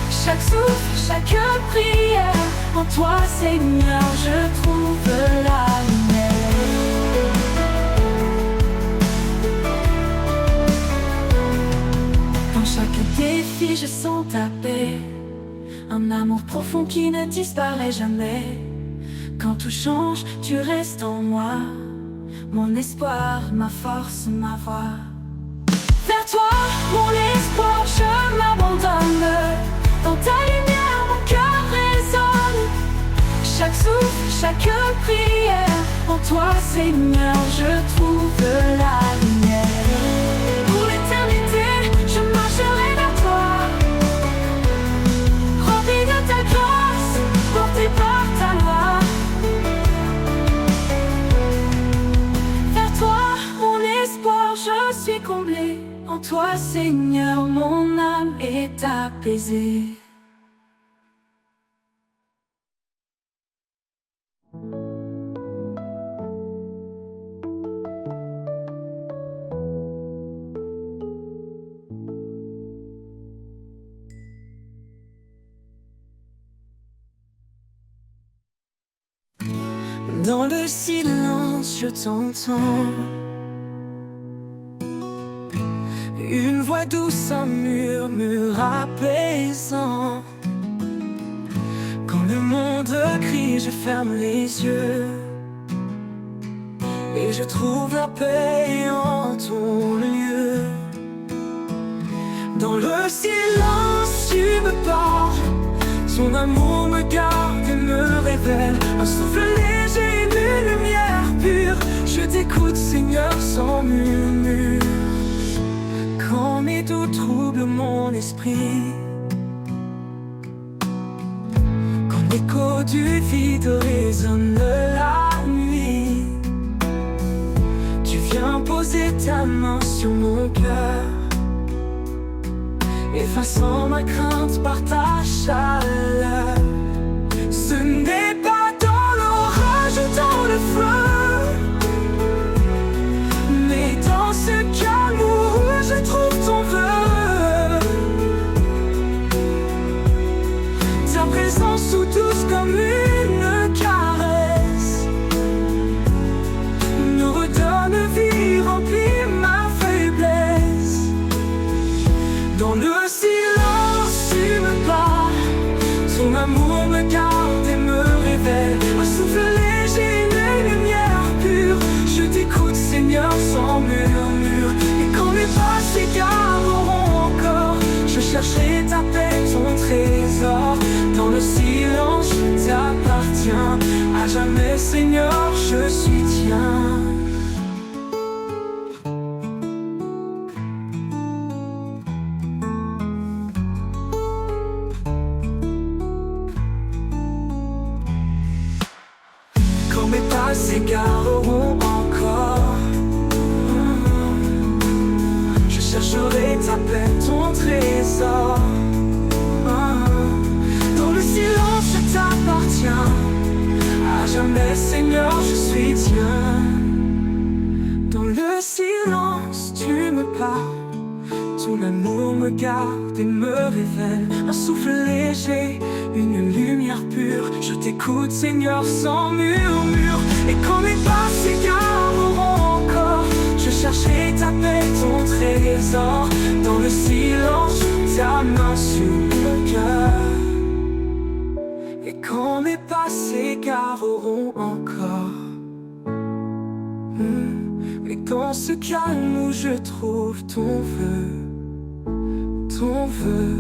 Chaque souffle, chaque prière, en toi, Seigneur, je trouve la lumière. Dans chaque défi, je sens ta paix, un amour profond qui ne disparaît jamais. Quand tout change, tu restes en moi, mon espoir, ma force, ma voix. Vers toi, mon espoir, je m'abandonne. Dans ta lumière, mon cœur résonne. Chaque souffle, chaque prière, en toi, Seigneur, je trouve la lumière. Pour l'éternité, je marcherai vers toi, rempli de ta grâce, porté par ta loi. Vers toi, mon espoir, je suis comblé. En toi, Seigneur, mon âme est apaisée. Dans le silence, je t'entends. Une voix douce, un murmure apaisant. Quand le monde crie, je ferme les yeux et je trouve la paix en ton lieu. Dans le silence, tu me parles. Son amour me garde et me révèle. Un souffle léger, une lumière pure. Je t'écoute, Seigneur, sans murmure. Quand mes doutes troublent mon esprit, quand l'écho du vide résonne la nuit, tu viens poser ta main sur mon cœur effaçant ma crainte par ta chaleur. Ce n'est pas dans l'orage ou dans le feu, mais dans ce calme où je trouve ton vœu. Ta présence ou douce comme une caresse me redonne vie, remplit ma faiblesse. Dans le silence tu me parles, ton amour me garde et me révèle. Un souffle léger, une lumière pure, je t'écoute Seigneur sans murmure. Et quand mes pas s'égareront encore, je chercherai ta paix, ton trésor. Dans le silence je t'appartiens, à jamais Seigneur je suis tien. Quand mes pas s'égareront encore, je chercherai ta paix, ton trésor. Dans le silence je t'appartiens, à jamais Seigneur je suis tien. Dans le silence tu me parles, ton amour me garde et me révèle. Un souffle léger, une lumière pure, je t'écoute Seigneur sans murmure. Et quand mes pas s'égareront encore, je chercherai ta paix, ton trésor. Dans le silence, ta main sur le cœur. Et quand mes pas s'égareront encore, et dans ce calme où je trouve ton vœu, ton vœu.